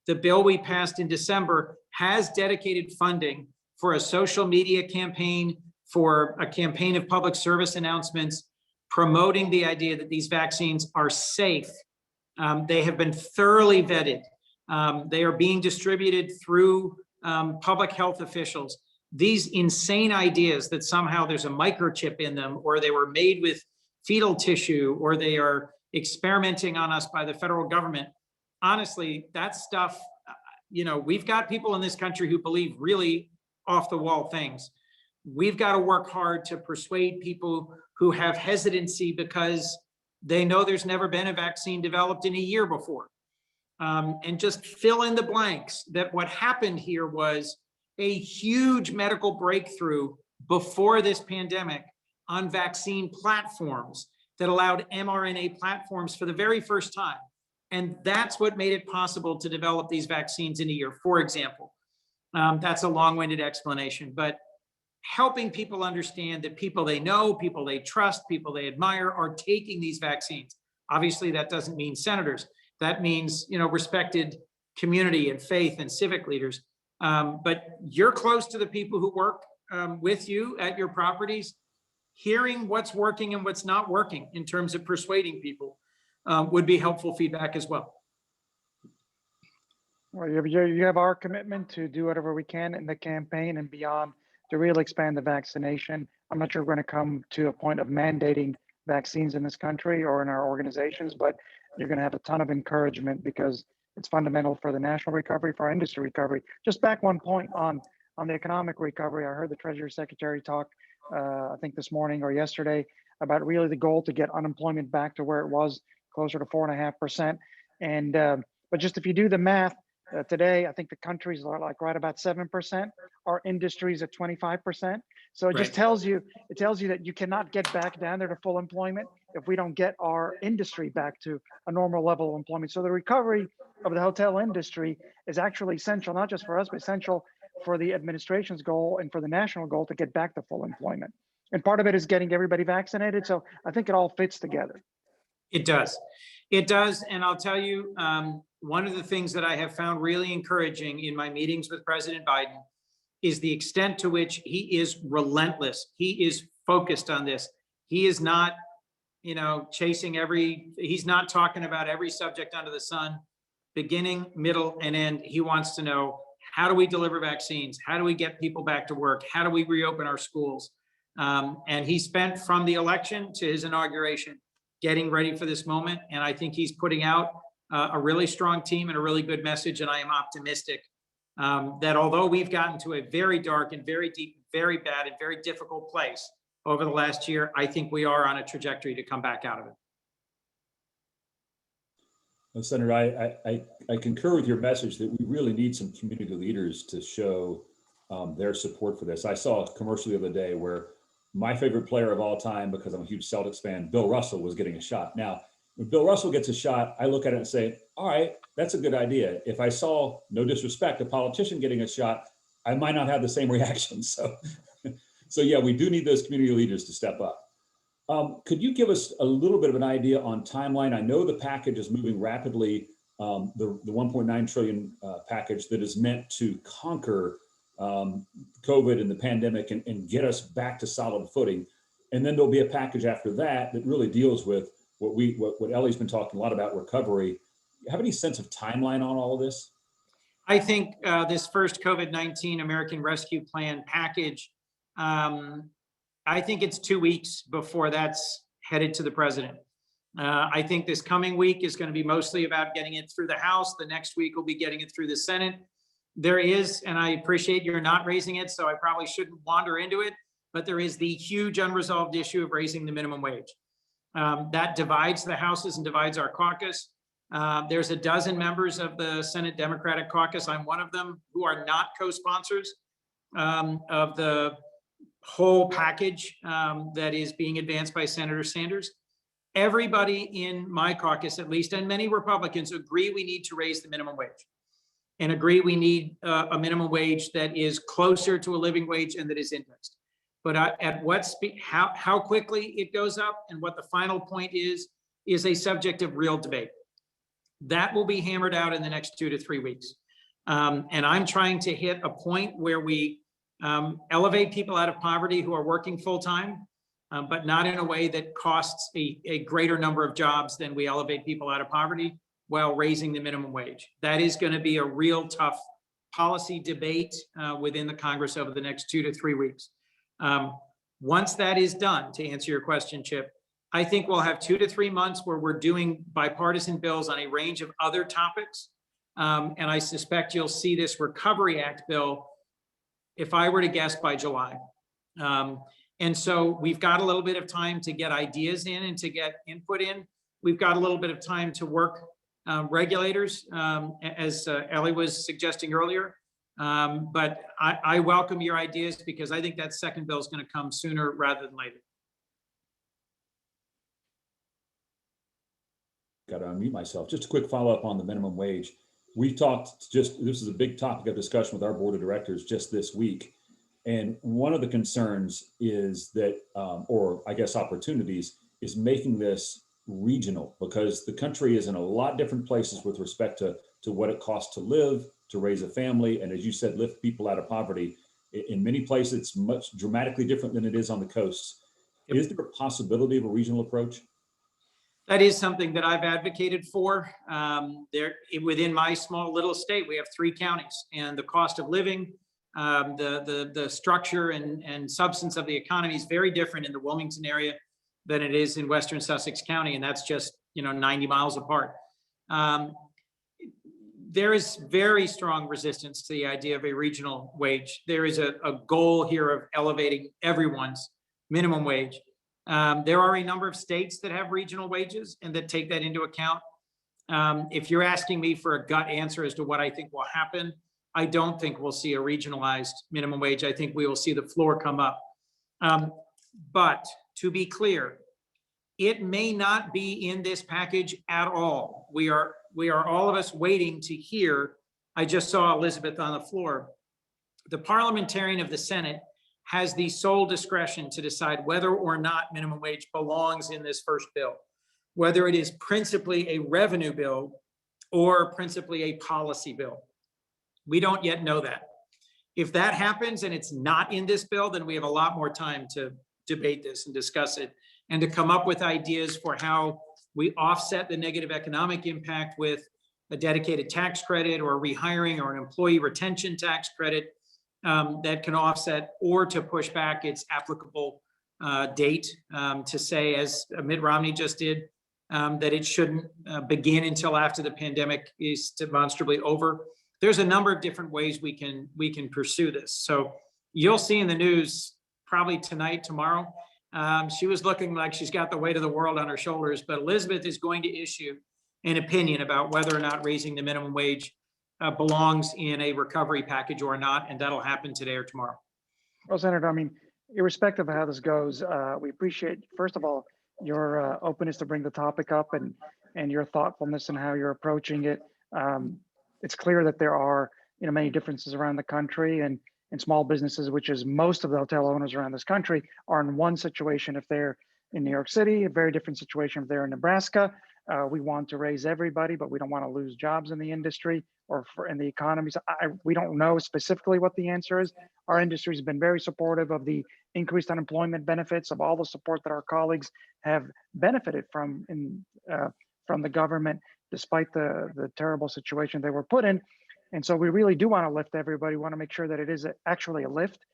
S3: The bill we passed in December has dedicated funding for a social media campaign, for a campaign of public service announcements, promoting the idea that these vaccines are safe. They have been thoroughly vetted. They are being distributed through public health officials. These insane ideas that somehow there's a microchip in them, or they were made with fetal tissue, or they are experimenting on us by the federal government. Honestly, that stuff, we've got people in this country who believe really off the wall things. We've got to work hard to persuade people who have hesitancy because they know there's never been a vaccine developed in a year before. And just fill in the blanks that what happened here was a huge medical breakthrough before this pandemic on vaccine platforms that allowed mRNA platforms for the very first time. And that's what made it possible to develop these vaccines in a year, for example. That's a long-winded explanation, but helping people understand that people they know, people they trust, people they admire are taking these vaccines. Obviously, that doesn't mean senators. That means, respected community and faith and civic leaders. But you're close to the people who work with you at your properties. Hearing what's working and what's not working in terms of persuading people would be helpful feedback as well.
S2: Well, you have our commitment to do whatever we can in the campaign and beyond to really expand the vaccination. I'm not sure we're going to come to a point of mandating vaccines in this country or in our organizations, but you're going to have a ton of encouragement because it's fundamental for the national recovery, for our industry recovery. Just back one point on the economic recovery. I heard the Treasury Secretary talk, I think this morning or yesterday, about really the goal to get unemployment back to where it was, closer to 4.5%. And but just if you do the math, today, I think the country's like right about 7%. Our industry's at 25%. So it just
S3: Right.
S2: tells you, that you cannot get back down there to full employment if we don't get our industry back to a normal level of employment. So the recovery of the hotel industry is actually essential, not just for us, but essential for the administration's goal and for the national goal to get back to full employment. And part of it is getting everybody vaccinated. So I think it all fits together.
S3: It does. It does. And I'll tell you, one of the things that I have found really encouraging in my meetings with President Biden is the extent to which he is relentless. He is focused on this. He is not, chasing he's not talking about every subject under the sun, beginning, middle, and end. He wants to know, how do we deliver vaccines? How do we get people back to work? How do we reopen our schools? And he spent from the election to his inauguration getting ready for this moment. And I think he's putting out a really strong team and a really good message. And I am optimistic that although we've gotten to a very dark and very deep, very bad and very difficult place over the last year, I think we are on a trajectory to come back out of it.
S1: Well, Senator, I concur with your message that we really need some community leaders to show their support for this. I saw a commercial the other day where my favorite player of all time, because I'm a huge Celtics fan, Bill Russell, was getting a shot. Now, when Bill Russell gets a shot, I look at it and say, all right, that's a good idea. If I saw, no disrespect, a politician getting a shot, I might not have the same reaction. So yeah, we do need those community leaders to step up. Could you give us a little bit of an idea on timeline? I know the package is moving rapidly, the 1.9 trillion package that is meant to conquer COVID and the pandemic and get us back to solid footing. And then there'll be a package after that that really deals with what Elie's been talking a lot about, recovery. Have any sense of timeline on all of this?
S3: I think this first COVID-19 American Rescue Plan package, I think it's 2 weeks before that's headed to the president. I think this coming week is going to be mostly about getting it through the House. The next week will be getting it through the Senate. There is, and I appreciate you're not raising it, so I probably shouldn't wander into it, but there is the huge unresolved issue of raising the minimum wage. That divides the Houses and divides our caucus. There's a dozen members of the Senate Democratic Caucus, I'm one of them, who are not co-sponsors of the whole package that is being advanced by Senator Sanders. Everybody in my caucus, at least, and many Republicans agree we need to raise the minimum wage and agree we need a minimum wage that is closer to a living wage and that is indexed. But at what speed, how quickly it goes up and what the final point is a subject of real debate. That will be hammered out in the next 2 to 3 weeks. And I'm trying to hit a point where we elevate people out of poverty who are working full time, but not in a way that costs a greater number of jobs than we elevate people out of poverty while raising the minimum wage. That is going to be a real tough policy debate within the Congress over the next 2 to 3 weeks. Once that is done, to answer your question, Chip, I think we'll have 2 to 3 months where we're doing bipartisan bills on a range of other topics. And I suspect you'll see this Recovery Act bill, if I were to guess, by July. And so we've got a little bit of time to get ideas in and to get input in. We've got a little bit of time to work regulators, as Elie was suggesting earlier. But I welcome your ideas because I think that second bill is going to come sooner rather than later.
S1: Got to unmute myself. Just a quick follow-up on the minimum wage. We talked this is a big topic of discussion with our board of directors just this week. And one of the concerns is that, or I guess opportunities, is making this regional, because the country is in a lot different places with respect to what it costs to live, to raise a family, and as you said, lift people out of poverty. In many places, it's much dramatically different than it is on the coasts. Is there a possibility of a regional approach?
S3: That is something that I've advocated for. Within my small little state, we have 3 counties, and the cost of living, the structure and substance of the economy is very different in the Wilmington area than it is in Western Sussex County, and that's just 90 miles apart. There is very strong resistance to the idea of a regional wage. There is a goal here of elevating everyone's minimum wage. There are a number of states that have regional wages and that take that into account. If you're asking me for a gut answer as to what I think will happen, I don't think we'll see a regionalized minimum wage. I think we will see the floor come up. But to be clear, it may not be in this package at all. We are all of us waiting to hear. I just saw Elizabeth on the floor. The parliamentarian of the Senate has the sole discretion to decide whether or not minimum wage belongs in this first bill, whether it is principally a revenue bill or principally a policy bill. We don't yet know that. If that happens and it's not in this bill, then we have a lot more time to debate this and discuss it and to come up with ideas for how we offset the negative economic impact with a dedicated tax credit or rehiring or an employee retention tax credit that can offset, or to push back its applicable date to say, as Mitt Romney just did, that it shouldn't begin until after the pandemic is demonstrably over. There's a number of different ways we can pursue this. So you'll see in the news probably tonight, tomorrow. She was looking like she's got the weight of the world on her shoulders, but Elizabeth is going to issue an opinion about whether or not raising the minimum wage belongs in a recovery package or not, and that'll happen today or tomorrow.
S2: Well, Senator, I mean, irrespective of how this goes, we appreciate, first of all, your openness to bring the topic up and your thoughtfulness in how you're approaching it. It's clear that there are many differences around the country, and small businesses, which is most of the hotel owners around this country, are in one situation if they're in New York City, a very different situation if they're in Nebraska. We want to raise everybody, but we don't want to lose jobs in the industry or in the economy. So we don't know specifically what the answer is. Our industry has been very supportive of the increased unemployment benefits, of all the support that our colleagues have benefited from the government, despite the terrible situation they were put in. And so we really do want to lift everybody. We want to make sure that it is actually a lift.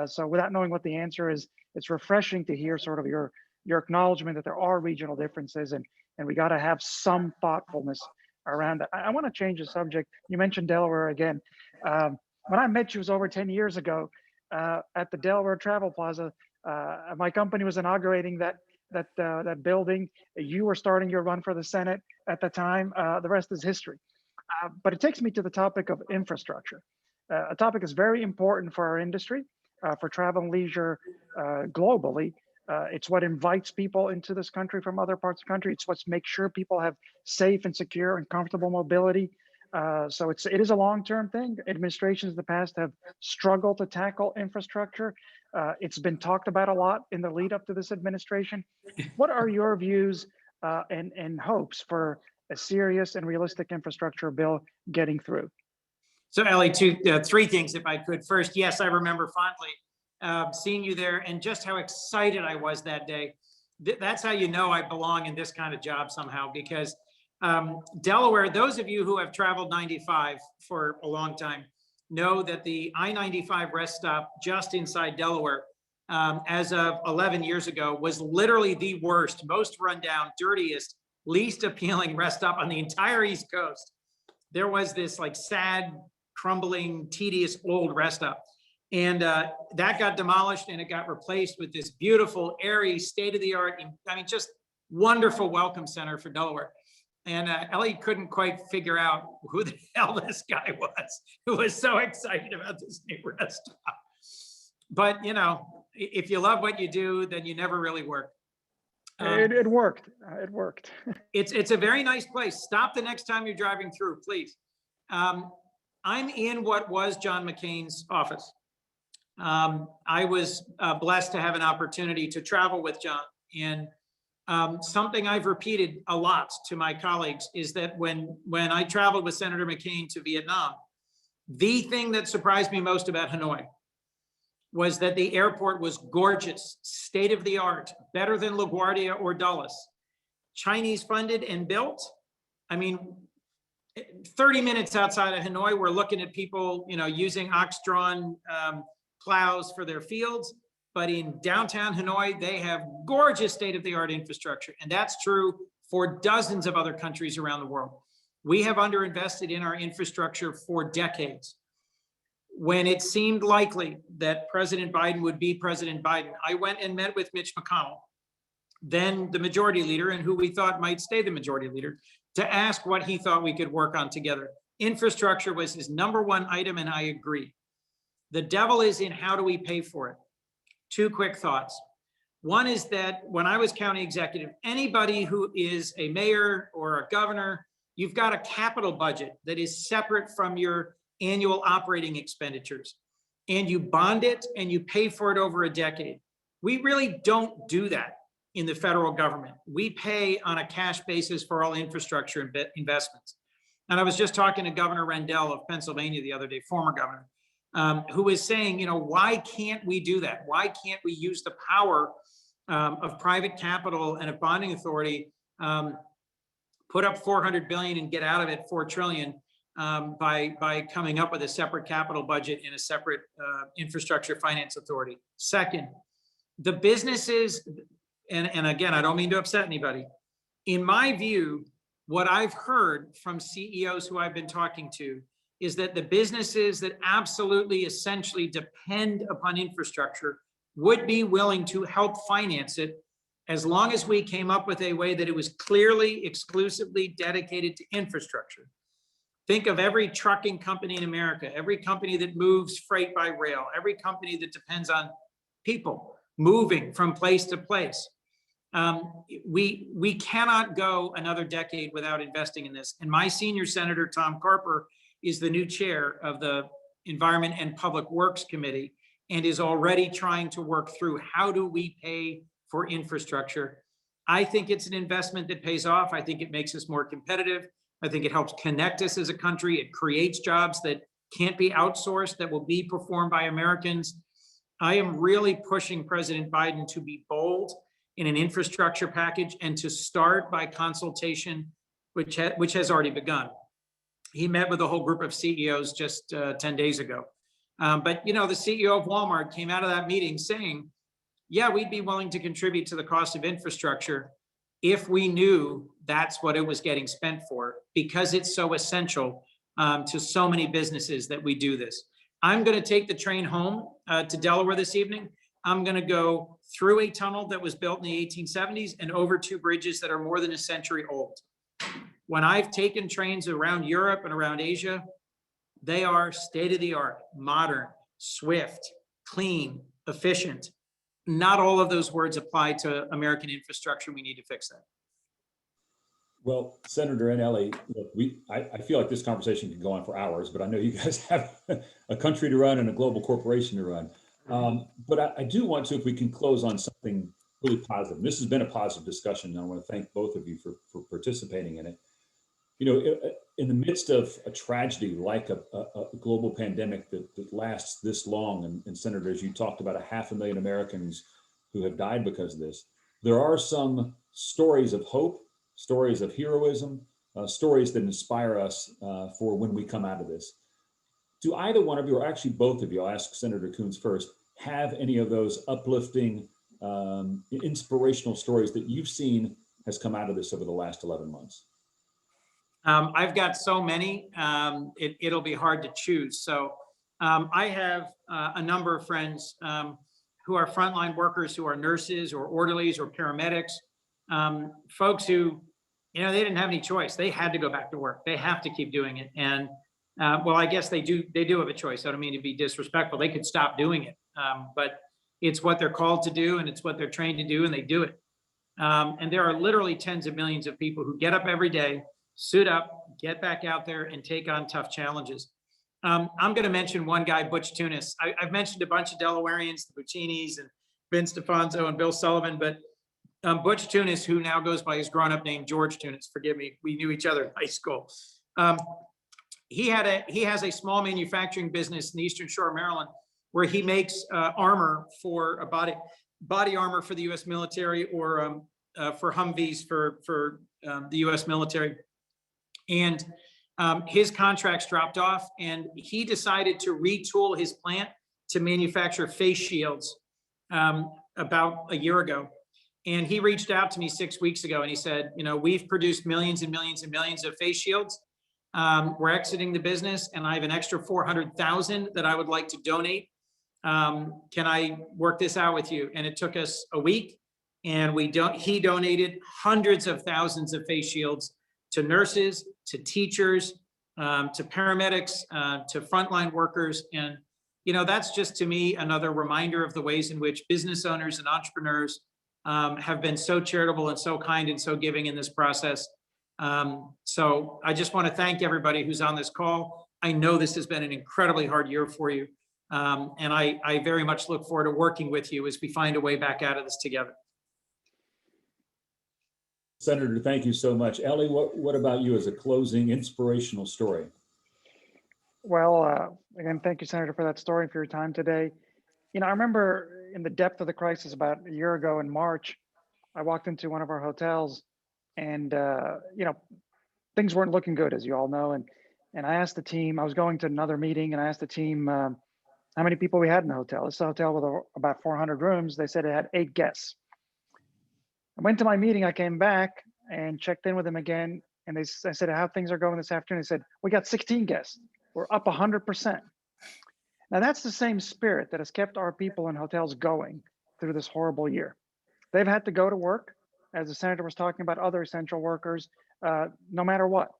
S2: So without knowing what the answer is, it's refreshing to hear sort of your acknowledgement that there are regional differences, and we got to have some thoughtfulness around that. I want to change the subject. You mentioned Delaware again. When I met you, it was over 10 years ago at the Delaware Travel Plaza. My company was inaugurating that building. You were starting your run for the Senate at the time. The rest is history. But it takes me to the topic of infrastructure. A topic is very important for our industry, for travel and leisure globally. It's what invites people into this country from other parts of the country. It's what makes sure people have safe and secure and comfortable mobility. So it is a long-term thing. Administrations in the past have struggled to tackle infrastructure. It's been talked about a lot in the lead up to this administration. What are your views and hopes for a serious and realistic infrastructure bill getting through?
S3: So Elie, three things if I could. First, yes, I remember fondly seeing you there and just how excited I was that day. That's how you know I belong in this kind of job somehow, because Delaware, those of you who have traveled 95 for a long time know that the I-95 rest stop just inside Delaware as of 11 years ago was literally the worst, most rundown, dirtiest, least appealing rest stop on the entire East Coast. There was this like sad, crumbling, tedious old rest stop. And that got demolished and it got replaced with this beautiful, airy, state-of-the-art, I mean, just wonderful welcome center for Delaware. And Elie couldn't quite figure out who the hell this guy was who was so excited about this new rest stop. But, you know, if you love what you do, then you never really work.
S2: It worked. It worked.
S3: It's a very nice place. Stop the next time you're driving through, please. I'm in what was John McCain's office. I was blessed to have an opportunity to travel with John. And something I've repeated a lot to my colleagues is that when I traveled with Senator McCain to Vietnam, the thing that surprised me most about Hanoi was that the airport was gorgeous, state of the art, better than LaGuardia or Dulles. Chinese funded and built. I mean, 30 minutes outside of Hanoi, we're looking at people, using ox-drawn plows for their fields. But in downtown Hanoi, they have gorgeous state-of-the-art infrastructure. And that's true for dozens of other countries around the world. We have underinvested in our infrastructure for decades. When it seemed likely that President Biden would be President Biden, I went and met with Mitch McConnell, then the majority leader, and who we thought might stay the majority leader, to ask what he thought we could work on together. Infrastructure was his #1 item, and I agree. The devil is in how do we pay for it? 2 quick thoughts. One is that when I was county executive, anybody who is a mayor or a governor, you've got a capital budget that is separate from your annual operating expenditures, and you bond it and you pay for it over a decade. We really don't do that in the federal government. We pay on a cash basis for all infrastructure investments. And I was just talking to Governor Rendell of Pennsylvania the other day, former governor, who was saying, why can't we do that? Why can't we use the power of private capital and of bonding authority, put up $400 billion and get out of it $4 trillion by coming up with a separate capital budget and a separate infrastructure finance authority? Second, the businesses, and again, I don't mean to upset anybody. In my view, what I've heard from CEOs who I've been talking to is that the businesses that absolutely essentially depend upon infrastructure would be willing to help finance it as long as we came up with a way that it was clearly, exclusively dedicated to infrastructure. Think of every trucking company in America, every company that moves freight by rail, every company that depends on people moving from place to place. We cannot go another decade without investing in this. And my senior senator, Tom Carper, is the new chair of the Environment and Public Works Committee and is already trying to work through how do we pay for infrastructure. I think it's an investment that pays off. I think it makes us more competitive. I think it helps connect us as a country. It creates jobs that can't be outsourced, that will be performed by Americans. I am really pushing President Biden to be bold in an infrastructure package and to start by consultation, which has already begun. He met with a whole group of CEOs just 10 days ago. But the CEO of Walmart came out of that meeting saying, yeah, we'd be willing to contribute to the cost of infrastructure if we knew that's what it was getting spent for, because it's so essential to so many businesses that we do this. I'm going to take the train home to Delaware this evening. I'm going to go through a tunnel that was built in the 1870s and over 2 bridges that are more than a century old. When I've taken trains around Europe and around Asia, they are state-of-the-art, modern, swift, clean, efficient. Not all of those words apply to American infrastructure. We need to fix that.
S1: Well, Senator and Elie, look, I feel like this conversation could go on for hours, but I know you guys have a country to run and a global corporation to run. But I do want to, if we can close on something really positive. This has been a positive discussion, and I want to thank both of you for participating in it. In the midst of a tragedy like a global pandemic that lasts this long, and Senator, as you talked about 500,000 Americans who have died because of this, there are some stories of hope, stories of heroism, stories that inspire us for when we come out of this. Do either one of you, or actually both of you, I'll ask Senator Coons first, have any of those uplifting, inspirational stories that you've seen has come out of this over the last 11 months?
S3: I've got so many, it'll be hard to choose. So I have a number of friends who are frontline workers, who are nurses or orderlies or paramedics, folks who, they didn't have any choice. They had to go back to work. They have to keep doing it. And well, I guess they do have a choice. I don't mean to be disrespectful. They could stop doing it, but it's what they're called to do, and it's what they're trained to do, and they do it. And there are literally tens of millions of people who get up every day, suit up, get back out there, and take on tough challenges. I'm going to mention one guy, Butch Tunis. I've mentioned a bunch of Delawareans, the Buccinis and Vince Stefanzo and Bill Sullivan, but Butch Tunis, who now goes by his grown-up name, George Tunis, forgive me, we knew each other in high school. He has a small manufacturing business in the Eastern Shore of Maryland, where he makes armor for a body armor for the U.S. military, or for Humvees for the U.S. military. And his contracts dropped off, and he decided to retool his plant to manufacture face shields about a year ago. And he reached out to me 6 weeks ago and he said, you know, we've produced millions and millions and millions of face shields. We're exiting the business and I have an extra 400,000 that I would like to donate. Can I work this out with you? And it took us a week, and he donated hundreds of thousands of face shields to nurses, to teachers, to paramedics, to frontline workers. And, you know, that's just to me another reminder of the ways in which business owners and entrepreneurs have been so charitable and so kind and so giving in this process. So I just want to thank everybody who's on this call. I know this has been an incredibly hard year for you. And I very much look forward to working with you as we find a way back out of this together.
S1: Senator, thank you so much. Elie, what about you as a closing inspirational story?
S2: Well, again, thank you, Senator, for that story and for your time today. You know, I remember in the depth of the crisis about a year ago in March, I walked into one of our hotels and, you know, things weren't looking good, as you all know. And I asked the team, I was going to another meeting, and I asked the team how many people we had in the hotel. It's a hotel with about 400 rooms. They said it had 8 guests. I went to my meeting, I came back and checked in with them again. And I said, how things are going this afternoon? They said, we got 16 guests. We're up 100%. Now that's the same spirit that has kept our people in hotels going through this horrible year. They've had to go to work, as the senator was talking about, other essential workers, no matter what.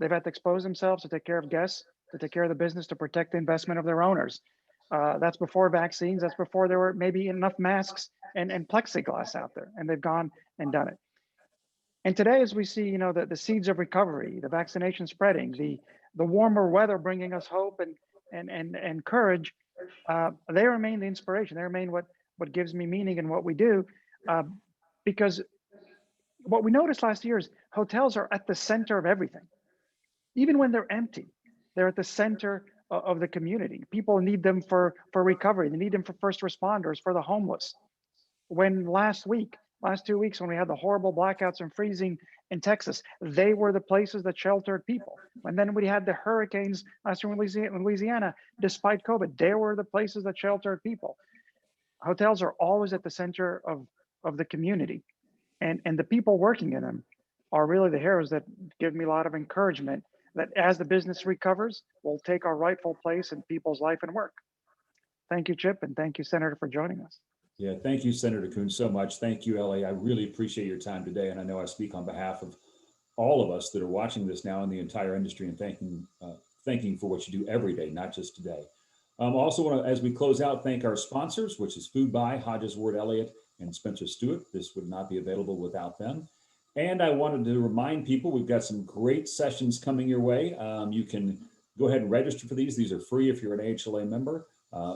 S2: They've had to expose themselves to take care of guests, to take care of the business, to protect the investment of their owners. That's before vaccines. That's before there were maybe enough masks and plexiglass out there, and they've gone and done it. And today, as we see, you know, the seeds of recovery, the vaccination spreading, the warmer weather bringing us hope and courage, they remain the inspiration. They remain what gives me meaning in what we do, because what we noticed last year is hotels are at the center of everything. Even when they're empty, they're at the center of the community. People need them for recovery. They need them for first responders, for the homeless. When last 2 weeks, when we had the horrible blackouts and freezing in Texas, they were the places that sheltered people. And then we had the hurricanes last year in Louisiana, despite COVID, they were the places that sheltered people. Hotels are always at the center of the community. And the people working in them are really the heroes that give me a lot of encouragement that as the business recovers, we'll take our rightful place in people's life and work. Thank you, Chip, and thank you, Senator, for joining us.
S1: Yeah, thank you, Senator Coons, so much. Thank you, Elie. I really appreciate your time today. And I know I speak on behalf of all of us that are watching this now in the entire industry, and thanking for what you do every day, not just today. Also want to, as we close out, thank our sponsors, which is Food Buy, Hodges Ward Elliott, and Spencer Stewart. This would not be available without them. And I wanted to remind people, we've got some great sessions coming your way. You can go ahead and register for these. These are free if you're an AHLA member.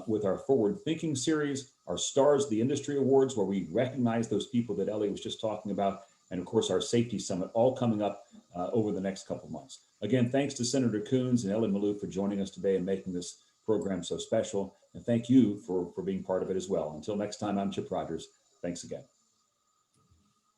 S1: With our Forward Thinking series, our Stars of the Industry Awards, where we recognize those people that Elie was just talking about, and of course our Safety Summit, all coming up over the next couple months. Again, thanks to Senator Coons and Elie Malouf for joining us today and making this program so special. And thank you for being part of it as well. Until next time, I'm Chip Rogers. Thanks again.